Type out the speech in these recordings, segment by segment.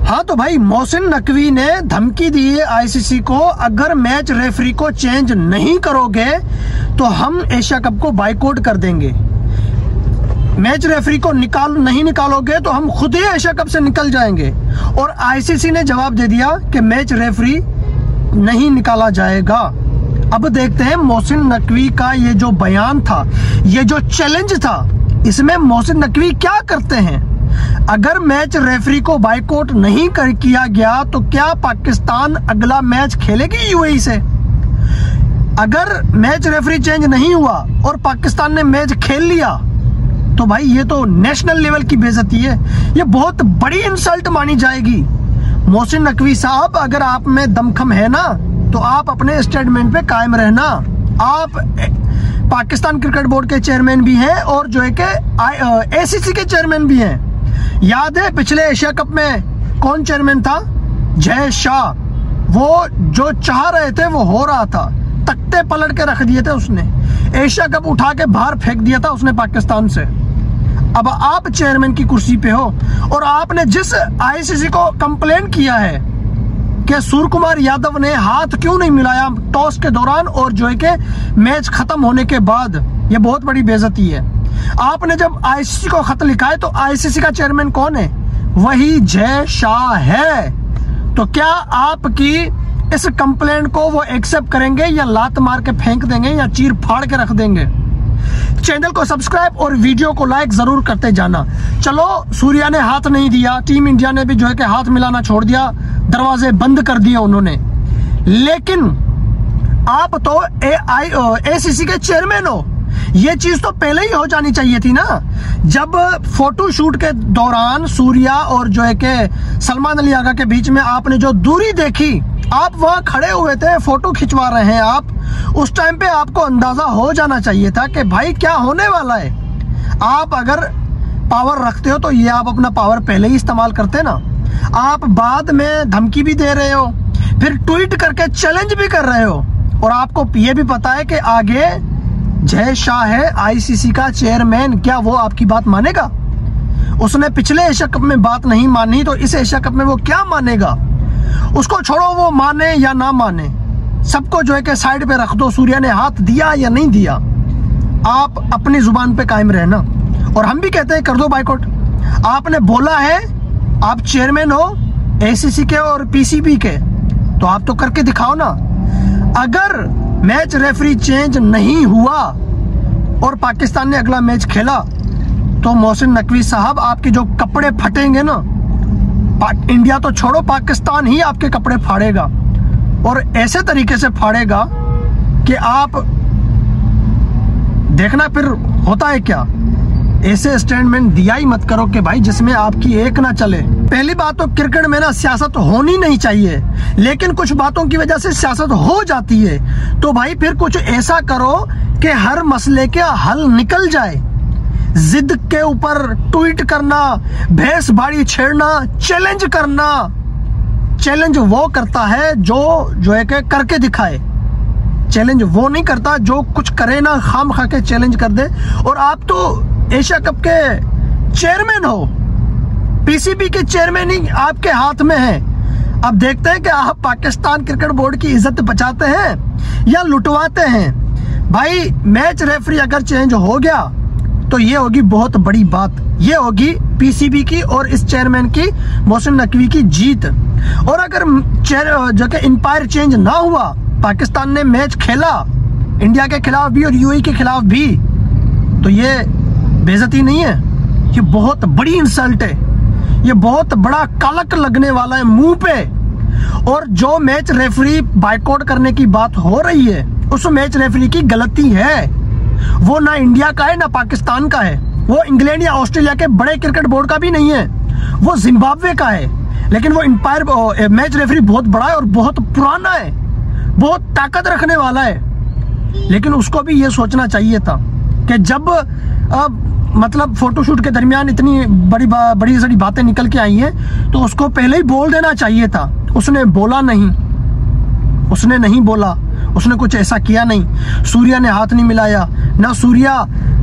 हाँ तो भाई मोहसिन नकवी ने धमकी दी है आईसीसी को, अगर मैच रेफरी को चेंज नहीं करोगे तो हम एशिया कप को बाइकआउट कर देंगे। मैच रेफरी को नहीं निकालोगे तो हम खुद ही एशिया कप से निकल जाएंगे। और आईसीसी ने जवाब दे दिया कि मैच रेफरी नहीं निकाला जाएगा। अब देखते हैं मोहसिन नकवी का ये जो बयान था, ये जो चैलेंज था, इसमें मोहसिन नकवी क्या करते हैं। अगर मैच रेफरी को बाइकआउट नहीं किया गया तो क्या पाकिस्तान अगला मैच खेलेगी यूएई से। अगर मैच रेफरी चेंज नहीं हुआ और पाकिस्तान ने मैच खेल लिया तो भाई ये तो नेशनल लेवल की बेइज्जती है, ये बहुत बड़ी इंसल्ट मानी जाएगी। मोहसिन नकवी साहब, अगर आप में दमखम है ना तो आप अपने स्टेटमेंट पे कायम रहना। आप पाकिस्तान क्रिकेट बोर्ड के चेयरमैन भी हैं और जो है कि एसीसी के चेयरमैन भी हैं। याद है पिछले एशिया कप में कौन चेयरमैन था? जय शाह। वो जो चाह रहे थे वो हो रहा था, तख्ते पलट के रख दिए थे उसने, एशिया कप उठा के बाहर फेंक दिया था उसने पाकिस्तान से। अब आप चेयरमैन की कुर्सी पे हो और आपने जिस आईसीसी को कंप्लेन किया है कि सूर्य कुमार यादव ने हाथ क्यों नहीं मिलाया टॉस के दौरान और जो है कि मैच खत्म होने के बाद, ये बहुत बड़ी बेइज्जती है। आपने जब आईसीसी को खत लिखा है तो आईसीसी का चेयरमैन कौन है? वही जय शाह है। तो क्या आपकी इस कंप्लेंट को वो एक्सेप्ट करेंगे या लात मार के फेंक देंगे या चीर फाड़ के रख देंगे? चैनल को सब्सक्राइब और वीडियो को लाइक जरूर करते जाना। चलो, सूर्या ने हाथ नहीं दिया, टीम इंडिया ने भी जो है कि हाथ मिलाना छोड़ दिया, दरवाजे बंद कर दिए उन्होंने, लेकिन आप तो एसीसी के चेयरमैन हो। ये चीज तो पहले ही हो जानी चाहिए थी ना। जब फोटो शूट के दौरान सूर्या और जो है कि सलमान अली आगा के बीच में आपने जो दूरी देखी, आप वहां खड़े हुए थे, फोटो खिंचवा रहे हैं आप, उस टाइम पे आपको अंदाजा हो जाना चाहिए था कि भाई क्या होने वाला है। आप अगर पावर रखते हो तो ये आप अपना पावर पहले ही इस्तेमाल करते ना। आप बाद में धमकी भी दे रहे हो, फिर ट्वीट करके चैलेंज भी कर रहे हो, और आपको ये भी पता है कि आगे जय शाह है आईसीसी का चेयरमैन, क्या वो आपकी बात मानेगा? उसने पिछले एशिया कप में बात नहीं मानी तो इस एशिया कप में वो क्या मानेगा? उसको छोड़ो, वो माने या ना माने, सबको जो है कि साइड पे रख दो। सूर्या ने हाथ दिया या नहीं दिया, आप अपनी जुबान पे कायम रहना। और हम भी कहते हैं कर दो बाइकआउट। आपने बोला है, आप चेयरमैन हो एसीसी के और पीसीबी के, तो आप तो करके दिखाओ ना। अगर मैच रेफरी चेंज नहीं हुआ और पाकिस्तान ने अगला मैच खेला तो मोहसिन नकवी साहब, आपके जो कपड़े फटेंगे ना, इंडिया तो छोड़ो, पाकिस्तान ही आपके कपड़े फाड़ेगा, और ऐसे तरीके से फाड़ेगा कि आप देखना फिर होता है क्या। ऐसे स्टेटमेंट दिया ही मत करो कि भाई जिसमें आपकी एक ना चले। पहली बात तो क्रिकेट में ना सियासत होनी नहीं चाहिए, लेकिन कुछ बातों की वजह से सियासत हो जाती है। तो भाई फिर कुछ ऐसा करो कि हर मसले के हल निकल जाए। जिद के ऊपर ट्वीट करना, भैंसबाड़ी छेड़ना, चैलेंज करना, चैलेंज वो करता है जो है कि करके दिखाए। चैलेंज वो नहीं करता जो कुछ करे ना, खाम खा के चैलेंज कर दे। और आप तो एशिया कप के चेयरमैन हो, पीसीबी के चेयरमैन ही आपके हाथ में है। अब देखते हैं कि आप पाकिस्तान क्रिकेट बोर्ड की इज्जत बचाते हैं या लुटवाते हैं। भाई मैच रेफरी अगर चेंज हो गया तो ये होगी बहुत बड़ी बात, ये होगी पीसीबी की और इस चेयरमैन की, मोहसिन नकवी की जीत। और अगर जो कि अंपायर चेंज ना हुआ, पाकिस्तान ने मैच खेला इंडिया के खिलाफ भी और यूएई के खिलाफ भी, तो ये बेइज्जती नहीं है, ये बहुत बड़ी इंसल्ट है, ये बहुत बड़ा कलंक लगने वाला है मुंह पे। और जो मैच रेफरी बाइकआउट करने की बात हो रही है, उस मैच रेफरी की गलती है। वो ना इंडिया का है ना पाकिस्तान का है, वो इंग्लैंड या ऑस्ट्रेलिया के बड़े क्रिकेट बोर्ड का भी नहीं है, वो जिम्बाब्वे का है। लेकिन वो अंपायर मैच रेफरी बहुत बड़ा है और बहुत पुराना है, बहुत ताकत रखने वाला है। लेकिन उसको भी ये सोचना चाहिए था कि जब मतलब फोटोशूट के दरमियान इतनी बड़ी सारी बातें निकल के आई हैं तो उसको पहले ही बोल देना चाहिए था। उसने बोला नहीं, उसने नहीं बोला, उसने कुछ ऐसा किया नहीं। सूर्या ने हाथ नहीं मिलाया, ना सूर्या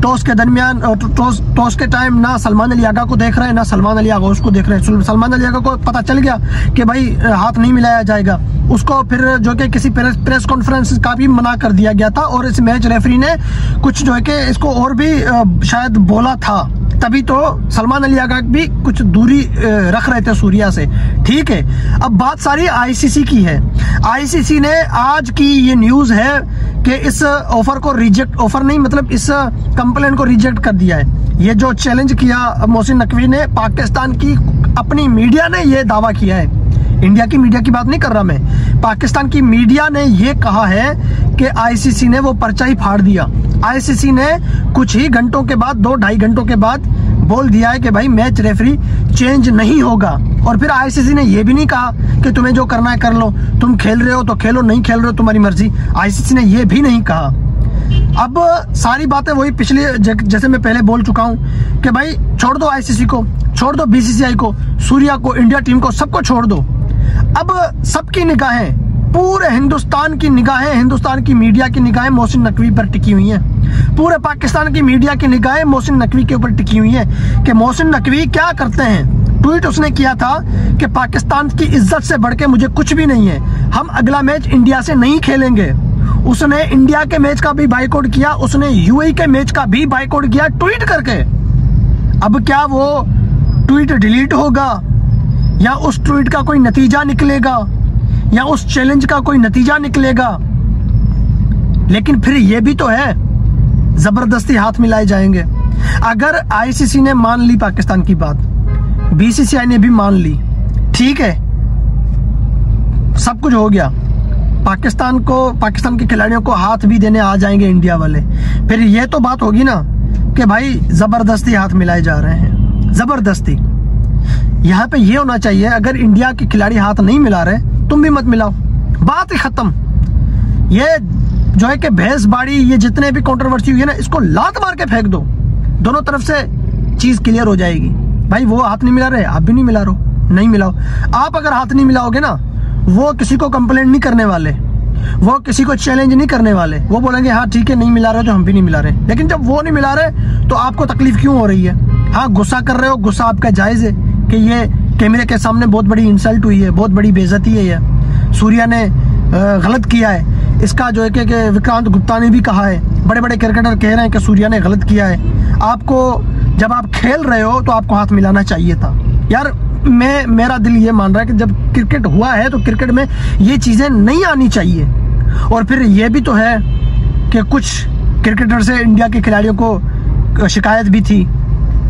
टॉस के दरमियान टॉस के टाइम ना सलमान अली आगा को देख रहे हैं, ना सलमान अली आगा उसको देख रहे हैं। सलमान अली आगा को पता चल गया कि भाई हाथ नहीं मिलाया जाएगा, उसको फिर जो कि किसी प्रेस कॉन्फ्रेंस का भी मना कर दिया गया था, और इस मैच रेफरी ने कुछ जो है कि इसको और भी शायद बोला था, तभी तो सलमान अली आगा भी कुछ दूरी रख रहे थे सूर्या से। ठीक है, अब बात सारी आईसीसी की है। आईसीसी ने आज की ये न्यूज़ है कि इस ऑफर को रिजेक्ट, ऑफर नहीं मतलब इस कंप्लेंट को रिजेक्ट कर दिया है। ये जो चैलेंज किया मोहसिन नकवी ने, पाकिस्तान की अपनी मीडिया ने ये दावा किया है, इंडिया की मीडिया की बात नहीं कर रहा मैं, पाकिस्तान की मीडिया ने ये कहा है कि आईसीसी ने वो पर्चा ही फाड़ दिया। आईसीसी ने कुछ ही घंटों के बाद, 2-2.5 घंटों के बाद बोल दिया है कि भाई मैच रेफरी चेंज नहीं होगा। और फिर आईसीसी ने ये भी नहीं कहा कि तुम्हें जो करना है कर लो, तुम खेल रहे हो तो खेलो, नहीं खेल रहे हो तुम्हारी मर्जी। आईसीसी ने ये भी नहीं कहा। अब सारी बातें वही पिछले जैसे मैं पहले बोल चुका हूं कि भाई छोड़ दो आईसीसी को, छोड़ दो बीसीसीआई को, सूर्या को, इंडिया टीम को, सबको छोड़ दो। अब सबकी निगाहें, पूरे हिंदुस्तान की निगाहें, हिंदुस्तान की मीडिया की निगाहें मोहसिन नकवी पर टिकी हुई हैं। पूरे पाकिस्तान की मीडिया की निगाहें मोहसिन नकवी के ऊपर टिकी हुई हैं कि मोहसिन नकवी क्या करते हैं। ट्वीट उसने किया था कि पाकिस्तान की इज्जत से बढ़ के मुझे कुछ भी नहीं है, हम अगला मैच इंडिया से नहीं खेलेंगे। उसने इंडिया के मैच का भी बाइकआउट किया, उसने यूएई के मैच का भी बाइकआउट किया ट्वीट करके। अब क्या वो ट्वीट डिलीट होगा, या उस ट्वीट का कोई नतीजा निकलेगा, या उस चैलेंज का कोई नतीजा निकलेगा? लेकिन फिर ये भी तो है, जबरदस्ती हाथ मिलाए जाएंगे। अगर आईसीसी ने मान ली पाकिस्तान की बात, बीसीसीआई ने भी मान ली, ठीक है, सब कुछ हो गया, पाकिस्तान के खिलाड़ियों को हाथ भी देने आ जाएंगे इंडिया वाले, फिर ये तो बात होगी ना कि भाई जबरदस्ती हाथ मिलाए जा रहे हैं, जबरदस्ती। यहाँ पे ये होना चाहिए, अगर इंडिया के खिलाड़ी हाथ नहीं मिला रहे तुम भी मत मिलाओ, बात ही खत्म। ये जो है कि भैंसबाड़ी, ये जितने भी कंट्रोवर्सी हुई है ना, इसको लात मार के फेंक दो, दोनों तरफ से चीज क्लियर हो जाएगी। भाई वो हाथ नहीं मिला रहे, आप भी नहीं मिला रहे, नहीं मिलाओ। आप अगर हाथ नहीं मिलाओगे ना, वो किसी को कंप्लेंट नहीं करने वाले, वो किसी को चैलेंज नहीं करने वाले, वो बोलेंगे हाँ ठीक है नहीं मिला रहे तो हम भी नहीं मिला रहे। लेकिन जब वो नहीं मिला रहे तो आपको तकलीफ क्यों हो रही है? हाँ गुस्सा कर रहे हो, गुस्सा आपका जायज है कि ये कैमरे के सामने बहुत बड़ी इंसल्ट हुई है, बहुत बड़ी बेइज्जती है, ये सूर्या ने गलत किया है। इसका जो है कि विक्रांत गुप्ता ने भी कहा है, बड़े बड़े क्रिकेटर कह रहे हैं कि सूर्या ने गलत किया है। आपको जब आप खेल रहे हो तो आपको हाथ मिलाना चाहिए था यार। मेरा दिल ये मान रहा है कि जब क्रिकेट हुआ है तो क्रिकेट में ये चीज़ें नहीं आनी चाहिए। और फिर ये भी तो है कि कुछ क्रिकेटर से इंडिया के खिलाड़ियों को शिकायत भी थी,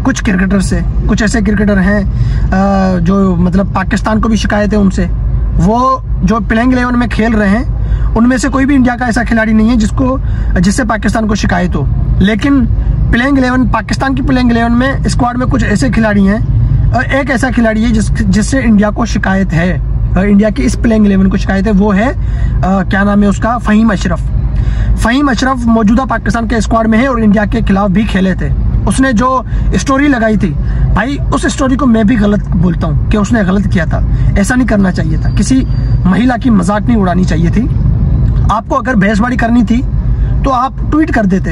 कुछ क्रिकेटर से, कुछ ऐसे क्रिकेटर हैं जो मतलब पाकिस्तान को भी शिकायत है उनसे। वो जो प्लेइंग 11 में खेल रहे हैं उनमें से कोई भी इंडिया का ऐसा खिलाड़ी नहीं है जिससे पाकिस्तान को शिकायत हो। लेकिन प्लेइंग 11, पाकिस्तान की प्लेइंग 11 में स्क्वाड में कुछ ऐसे खिलाड़ी हैं, एक ऐसा खिलाड़ी है जिससे इंडिया को शिकायत है, इंडिया की इस प्लेइंग 11 को शिकायत है। वो है क्या नाम है उसका, फ़हीम अशरफ। फ़हीम अशरफ मौजूदा पाकिस्तान के स्क्वाड में है और इंडिया के खिलाफ भी खेले थे। उसने जो स्टोरी लगाई थी भाई, उस स्टोरी को मैं भी गलत बोलता हूँ कि उसने गलत किया था, ऐसा नहीं करना चाहिए था। किसी महिला की मजाक नहीं उड़ानी चाहिए थी। आपको अगर बहसबाजी करनी थी तो आप ट्वीट कर देते,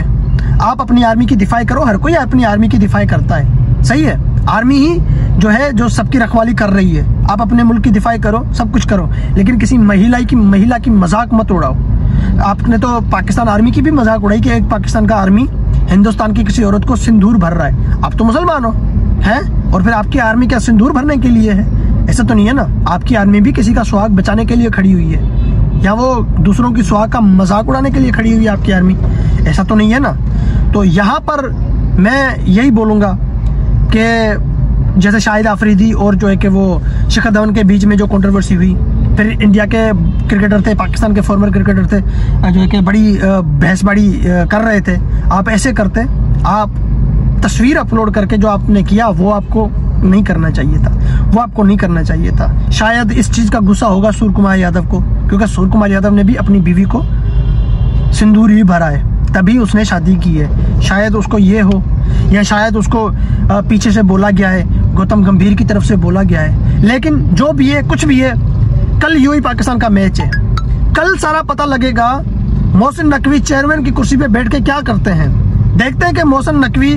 आप अपनी आर्मी की दिफाई करो, हर कोई अपनी आर्मी की दिफाई करता है, सही है। आर्मी ही जो है जो सबकी रखवाली कर रही है, आप अपने मुल्क की दिफाई करो, सब कुछ करो, लेकिन किसी महिला की मजाक मत उड़ाओ। आपने तो पाकिस्तान आर्मी की भी मजाक उड़ाई कि एक पाकिस्तान का आर्मी हिंदुस्तान की किसी औरत को सिंदूर भर रहा है। आप तो मुसलमान हो हैं, और फिर आपकी आर्मी क्या सिंदूर भरने के लिए है? ऐसा तो नहीं है ना। आपकी आर्मी भी किसी का सुहाग बचाने के लिए खड़ी हुई है, या वो दूसरों की सुहाग का मजाक उड़ाने के लिए खड़ी हुई है आपकी आर्मी? ऐसा तो नहीं है ना। तो यहाँ पर मैं यही बोलूँगा कि जैसे शाहिद आफरीदी और जो है कि वो शिखर धवन के बीच में जो कंट्रोवर्सी हुई, फिर इंडिया के क्रिकेटर थे, पाकिस्तान के फॉर्मर क्रिकेटर थे, जो है कि बड़ी बहसबाजी कर रहे थे। आप ऐसे करते, आप तस्वीर अपलोड करके जो आपने किया वो आपको नहीं करना चाहिए था, वो आपको नहीं करना चाहिए था। शायद इस चीज़ का गुस्सा होगा सूर्य कुमार यादव को, क्योंकि सूर्य कुमार यादव ने भी अपनी बीवी को सिंदूर ही भरा है, तभी उसने शादी की है। शायद उसको ये हो, या शायद उसको पीछे से बोला गया है, गौतम गंभीर की तरफ से बोला गया है। लेकिन जो भी है, कुछ भी है, कल यूएई पाकिस्तान का मैच है, कल सारा पता लगेगा मोहसिन नकवी चेयरमैन की कुर्सी पे बैठ के क्या करते हैं। देखते हैं कि मोहसिन नकवी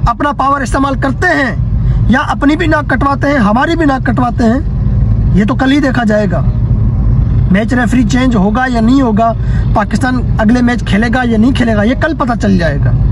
अपना पावर इस्तेमाल करते हैं या अपनी भी नाक कटवाते हैं, हमारी भी नाक कटवाते हैं। ये तो कल ही देखा जाएगा। मैच रेफरी चेंज होगा या नहीं होगा, पाकिस्तान अगले मैच खेलेगा या नहीं खेलेगा, ये कल पता चल जाएगा।